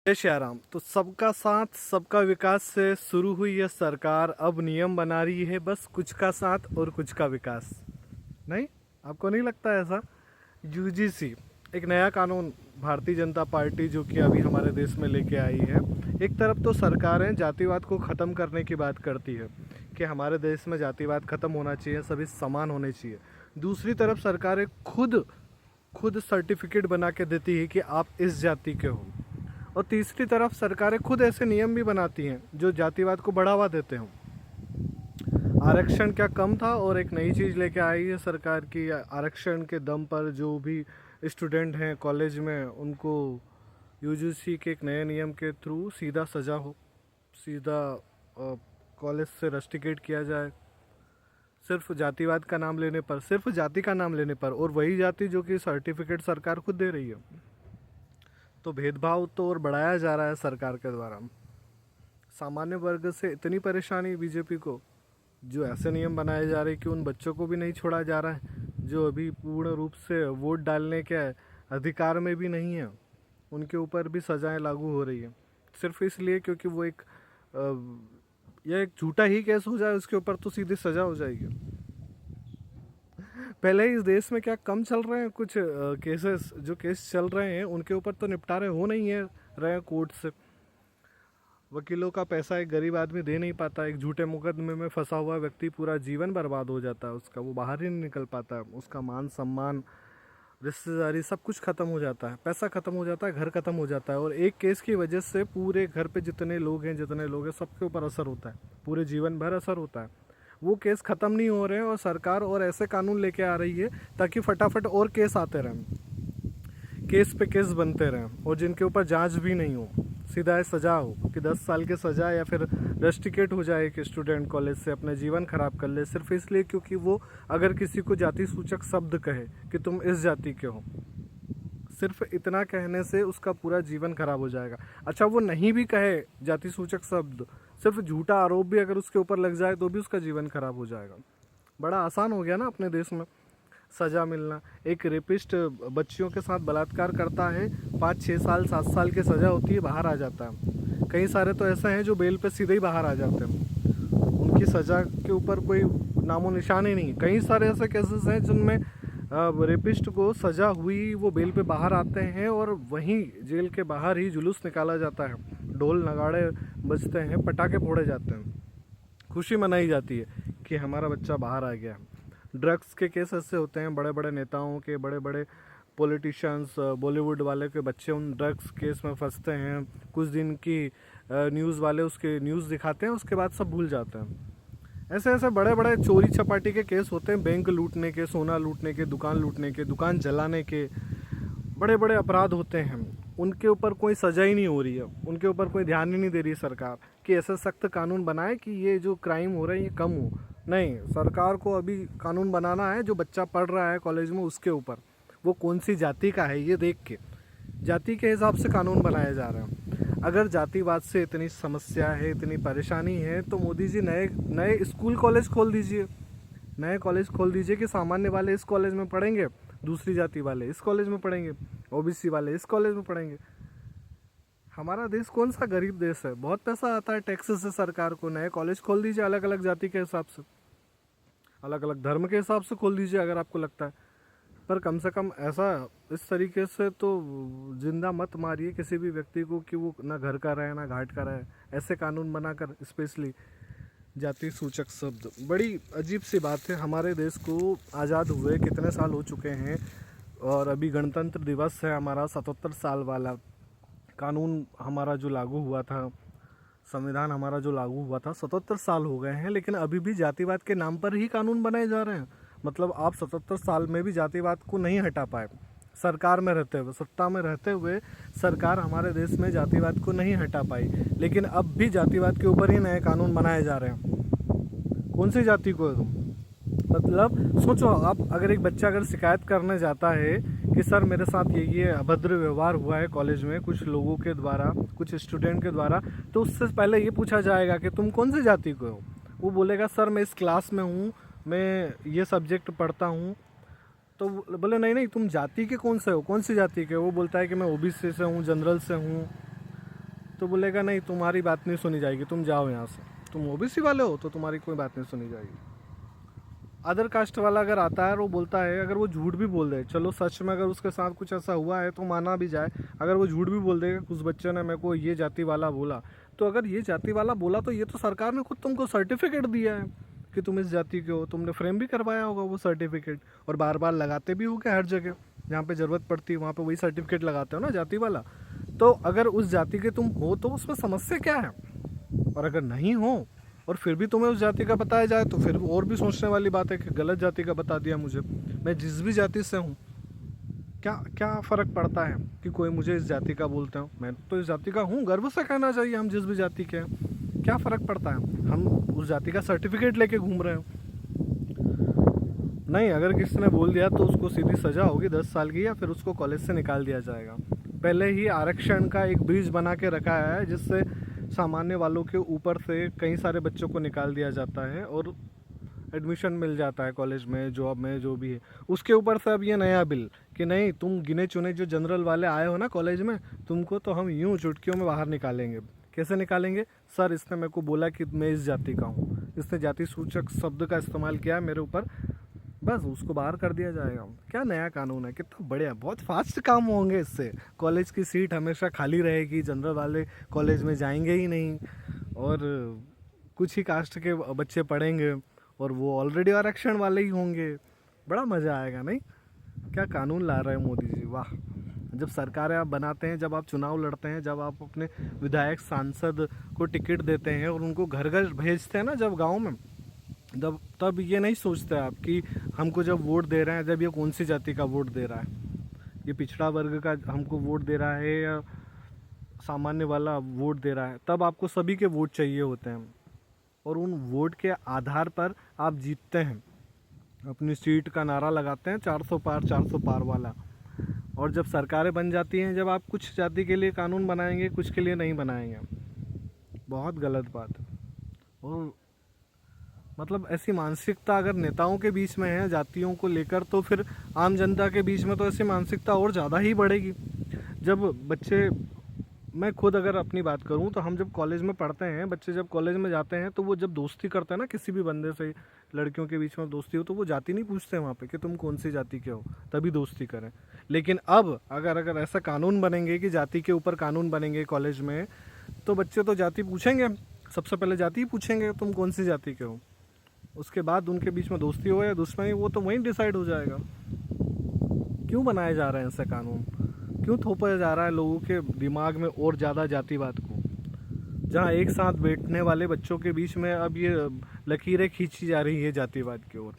जय श्री राम। तो सबका साथ सबका विकास से शुरू हुई यह सरकार अब नियम बना रही है, बस कुछ का साथ और कुछ का विकास। नहीं, आपको नहीं लगता ऐसा? यूजीसी एक नया कानून भारतीय जनता पार्टी जो कि अभी हमारे देश में लेके आई है। एक तरफ तो सरकारें जातिवाद को ख़त्म करने की बात करती है कि हमारे देश में जातिवाद ख़त्म होना चाहिए, सभी समान होने चाहिए। दूसरी तरफ सरकारें खुद खुद सर्टिफिकेट बना के देती है कि आप इस जाति के हो। और तीसरी तरफ सरकारें खुद ऐसे नियम भी बनाती हैं जो जातिवाद को बढ़ावा देते हों। आरक्षण क्या कम था? और एक नई चीज़ लेके आई है सरकार की, आरक्षण के दम पर जो भी स्टूडेंट हैं कॉलेज में उनको यूजीसी के एक नए नियम के थ्रू सीधा सज़ा हो, सीधा कॉलेज से रस्टिकेट किया जाए सिर्फ जातिवाद का नाम लेने पर, सिर्फ जाति का नाम लेने पर, और वही जाति जो कि सर्टिफिकेट सरकार खुद दे रही है। तो भेदभाव तो और बढ़ाया जा रहा है सरकार के द्वारा। सामान्य वर्ग से इतनी परेशानी बीजेपी को, जो ऐसे नियम बनाए जा रहे हैं कि उन बच्चों को भी नहीं छोड़ा जा रहा है जो अभी पूर्ण रूप से वोट डालने के अधिकार में भी नहीं है। उनके ऊपर भी सजाएं लागू हो रही है सिर्फ इसलिए क्योंकि वो यह एक झूठा ही केस हो जाए, उसके ऊपर तो सीधी सजा हो जाएगी। पहले ही इस देश में क्या कम चल रहे हैं कुछ केसेस, जो केस चल रहे हैं उनके ऊपर तो निपटारे हो नहीं है रहे कोर्ट से। वकीलों का पैसा एक गरीब आदमी दे नहीं पाता, एक झूठे मुकदमे में फंसा हुआ व्यक्ति पूरा जीवन बर्बाद हो जाता है उसका, वो बाहर ही नहीं निकल पाता, उसका मान सम्मान रिश्तेदारी सब कुछ खत्म हो जाता है, पैसा खत्म हो जाता है, घर खत्म हो जाता है। और एक केस की वजह से पूरे घर पे जितने लोग हैं सबके ऊपर असर होता है, पूरे जीवन भर असर होता है। वो केस ख़त्म नहीं हो रहे हैं और सरकार और ऐसे कानून लेके आ रही है ताकि फटाफट और केस आते रहें, केस पे केस बनते रहें, और जिनके ऊपर जांच भी नहीं हो, सीधा सज़ा हो कि 10 साल की सज़ा या फिर रस्टिकेट हो जाए कि स्टूडेंट कॉलेज से अपना जीवन खराब कर ले सिर्फ इसलिए क्योंकि वो अगर किसी को जाति सूचक शब्द कहे कि तुम इस जाति के हो, सिर्फ इतना कहने से उसका पूरा जीवन खराब हो जाएगा। अच्छा, वो नहीं भी कहे जाति सूचक शब्द, सिर्फ झूठा आरोप भी अगर उसके ऊपर लग जाए तो भी उसका जीवन खराब हो जाएगा। बड़ा आसान हो गया ना अपने देश में सज़ा मिलना। एक रेपिस्ट बच्चियों के साथ बलात्कार करता है, 5-6 साल 7 साल की सज़ा होती है, बाहर आ जाता है। कई सारे तो ऐसे हैं जो बेल पे सीधे ही बाहर आ जाते हैं, उनकी सज़ा के ऊपर कोई नामो निशान ही नहीं। कई सारे ऐसे केसेस हैं जिनमें रेपिस्ट को सज़ा हुई, वो बेल पे बाहर आते हैं और वहीं जेल के बाहर ही जुलूस निकाला जाता है, ढोल नगाड़े बजते हैं, पटाखे फोड़े जाते हैं, खुशी मनाई जाती है कि हमारा बच्चा बाहर आ गया। ड्रग्स के केस ऐसे होते हैं, बड़े बड़े नेताओं के, बड़े बड़े पॉलिटिशियंस, बॉलीवुड वाले के बच्चे उन ड्रग्स केस में फंसते हैं, कुछ दिन की न्यूज़ वाले उसके न्यूज़ दिखाते हैं, उसके बाद सब भूल जाते हैं। ऐसे ऐसे बड़े बड़े चोरी चपाटी के केस होते हैं, बैंक लूटने के, सोना लूटने के, दुकान लूटने के, दुकान जलाने के, बड़े बड़े अपराध होते हैं। उनके ऊपर कोई सज़ा ही नहीं हो रही है, उनके ऊपर कोई ध्यान ही नहीं दे रही सरकार कि ऐसे सख्त कानून बनाए कि ये जो क्राइम हो रहे हैं ये कम हो। नहीं, सरकार को अभी कानून बनाना है जो बच्चा पढ़ रहा है कॉलेज में उसके ऊपर, वो कौन सी जाति का है ये देख के जाति के हिसाब से कानून बनाए जा रहे हैं। अगर जातिवाद से इतनी समस्या है, इतनी परेशानी है, तो मोदी जी नए नए स्कूल कॉलेज खोल दीजिए, नए कॉलेज खोल दीजिए कि सामान्य वाले इस कॉलेज में पढ़ेंगे, दूसरी जाति वाले इस कॉलेज में पढ़ेंगे, ओबीसी वाले इस कॉलेज में पढ़ेंगे। हमारा देश कौन सा गरीब देश है, बहुत पैसा आता है टैक्सेस से सरकार को। नए कॉलेज खोल दीजिए अलग अलग जाति के हिसाब से, अलग अलग धर्म के हिसाब से खोल दीजिए अगर आपको लगता है, पर कम से कम ऐसा इस तरीके से तो जिंदा मत मारिए किसी भी व्यक्ति को कि वो ना घर का रहे ना घाट का रहे। ऐसे कानून बनाकर स्पेशली जाति सूचक शब्द, बड़ी अजीब सी बात है। हमारे देश को आज़ाद हुए कितने साल हो चुके हैं और अभी गणतंत्र दिवस है हमारा 77 साल वाला। कानून हमारा जो लागू हुआ था, संविधान हमारा जो लागू हुआ था, 77 साल हो गए हैं, लेकिन अभी भी जातिवाद के नाम पर ही कानून बनाए जा रहे हैं। मतलब आप 77 साल में भी जातिवाद को नहीं हटा पाए, सरकार में रहते हुए, सत्ता में रहते हुए सरकार हमारे देश में जातिवाद को नहीं हटा पाई, लेकिन अब भी जातिवाद के ऊपर ही नए कानून बनाए जा रहे हैं। कौन सी जाति को है तुम? मतलब सोचो आप, अगर एक बच्चा अगर शिकायत करने जाता है कि सर मेरे साथ ये अभद्र व्यवहार हुआ है कॉलेज में कुछ लोगों के द्वारा, कुछ स्टूडेंट के द्वारा, तो उससे पहले ये पूछा जाएगा कि तुम कौन सी जाति को हो। वो बोलेगा सर मैं इस क्लास में हूँ, मैं ये सब्जेक्ट पढ़ता हूँ। तो बोले नहीं नहीं तुम जाति के कौन से हो, कौन सी जाति के? वो बोलता है कि मैं ओबीसी से हूँ, जनरल से हूँ, तो बोलेगा नहीं तुम्हारी बात नहीं सुनी जाएगी, तुम जाओ यहाँ से, तुम ओबीसी वाले हो तो तुम्हारी कोई बात नहीं सुनी जाएगी। अदर कास्ट वाला अगर आता है और वो बोलता है, अगर वो झूठ भी बोल दे, चलो सच में अगर उसके साथ कुछ ऐसा हुआ है तो माना भी जाए, अगर वो झूठ भी बोल देगा कुछ बच्चे ने मेरे को ये जाति वाला बोला, तो अगर ये जाति वाला बोला तो ये तो सरकार ने खुद तुमको सर्टिफिकेट दिया है कि तुम इस जाति के हो, तुमने फ्रेम भी करवाया होगा वो सर्टिफिकेट, और बार बार लगाते भी होगे हर जगह जहाँ पे ज़रूरत पड़ती है वहाँ पे वही सर्टिफिकेट लगाते हो ना जाति वाला। तो अगर उस जाति के तुम हो तो उसमें समस्या क्या है? और अगर नहीं हो और फिर भी तुम्हें उस जाति का बताया जाए तो फिर और भी सोचने वाली बात है कि गलत जाति का बता दिया मुझे, मैं जिस भी जाति से हूँ, क्या क्या फ़र्क पड़ता है कि कोई मुझे इस जाति का बोलते हो? मैं तो इस जाति का हूँ, गर्व से कहना चाहिए हम जिस भी जाति के हैं, क्या फ़र्क पड़ता है? हम उस जाति का सर्टिफिकेट लेके घूम रहे हो। नहीं, अगर किसी ने बोल दिया तो उसको सीधी सज़ा होगी 10 साल की, या फिर उसको कॉलेज से निकाल दिया जाएगा। पहले ही आरक्षण का एक ब्रिज बना के रखा है जिससे सामान्य वालों के ऊपर से कई सारे बच्चों को निकाल दिया जाता है और एडमिशन मिल जाता है कॉलेज में, जॉब में, जो भी है। उसके ऊपर से अब ये नया बिल कि नहीं, तुम गिने चुने जो जनरल वाले आए हो ना कॉलेज में, तुमको तो हम यूं चुटकियों में बाहर निकालेंगे। कैसे निकालेंगे? सर इसने मेरे को बोला कि मैं इस जाति का हूँ, इसने जाति सूचक शब्द का इस्तेमाल किया है मेरे ऊपर, बस उसको बाहर कर दिया जाएगा। क्या नया कानून है, कितना बढ़िया, बहुत फास्ट काम होंगे इससे। कॉलेज की सीट हमेशा खाली रहेगी, जनरल वाले कॉलेज में जाएंगे ही नहीं और कुछ ही कास्ट के बच्चे पढ़ेंगे और वो ऑलरेडी आरक्षण वाले ही होंगे। बड़ा मज़ा आएगा नहीं? क्या कानून ला रहे हैं मोदी जी, वाह। जब सरकारें आप बनाते हैं, जब आप चुनाव लड़ते हैं, जब आप अपने विधायक सांसद को टिकट देते हैं और उनको घर घर भेजते हैं ना जब गाँव में, तब ये नहीं सोचते आप कि हमको जब वोट दे रहे हैं, जब ये कौन सी जाति का वोट दे रहा है, ये पिछड़ा वर्ग का हमको वोट दे रहा है या सामान्य वाला वोट दे रहा है। तब आपको सभी के वोट चाहिए होते हैं और उन वोट के आधार पर आप जीतते हैं, अपनी सीट का नारा लगाते हैं 400 पार 400 पार वाला। और जब सरकारें बन जाती हैं, जब आप कुछ जाति के लिए कानून बनाएंगे, कुछ के लिए नहीं बनाएंगे, बहुत गलत बात है। और मतलब ऐसी मानसिकता अगर नेताओं के बीच में है जातियों को लेकर, तो फिर आम जनता के बीच में तो ऐसी मानसिकता और ज़्यादा ही बढ़ेगी। जब बच्चे, मैं खुद अगर अपनी बात करूं तो हम जब कॉलेज में पढ़ते हैं, बच्चे जब कॉलेज में जाते हैं तो वो जब दोस्ती करते हैं ना किसी भी बंदे से, लड़कियों के बीच में दोस्ती हो, तो वो जाति नहीं पूछते वहाँ पे कि तुम कौन सी जाति के हो, तभी दोस्ती करें। लेकिन अब अगर ऐसा कानून बनेंगे कि जाति के ऊपर कानून बनेंगे कॉलेज में, तो बच्चे तो जाति पूछेंगे, सबसे पहले जाति पूछेंगे तुम कौन सी जाति के हो। उसके बाद उनके बीच में दोस्ती हो या दुश्मनी, वो तो वहीं डिसाइड हो जाएगा। क्यों बनाए जा रहे हैं ऐसे कानून? क्यों थोपा जा रहा है लोगों के दिमाग में और ज़्यादा जातिवाद को? जहाँ एक साथ बैठने वाले बच्चों के बीच में अब ये लकीरें खींची जा रही है जातिवाद की ओर।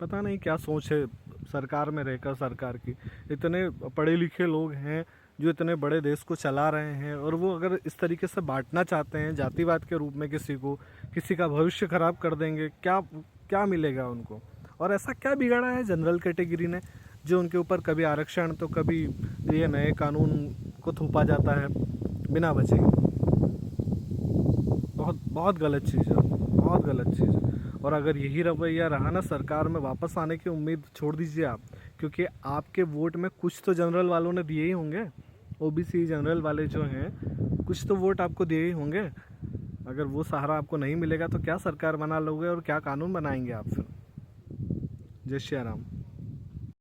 पता नहीं क्या सोच है सरकार में रहकर सरकार की। इतने पढ़े लिखे लोग हैं जो इतने बड़े देश को चला रहे हैं, और वो अगर इस तरीके से बांटना चाहते हैं जातिवाद के रूप में किसी को, किसी का भविष्य खराब कर देंगे, क्या मिलेगा उनको? और ऐसा क्या बिगाड़ा है जनरल कैटेगरी ने जो उनके ऊपर कभी आरक्षण तो कभी ये नए कानून को थोपा जाता है बिना वजह? बहुत गलत चीज़ है, बहुत गलत चीज़ है। और अगर यही रवैया रहा ना, सरकार में वापस आने की उम्मीद छोड़ दीजिए आप, क्योंकि आपके वोट में कुछ तो जनरल वालों ने दिए ही होंगे, ओबीसी जनरल वाले जो हैं, कुछ तो वोट आपको दिए ही होंगे। अगर वो सहारा आपको नहीं मिलेगा तो क्या सरकार बना लोगे और क्या कानून बनाएंगे आप फिर? जय श्री राम।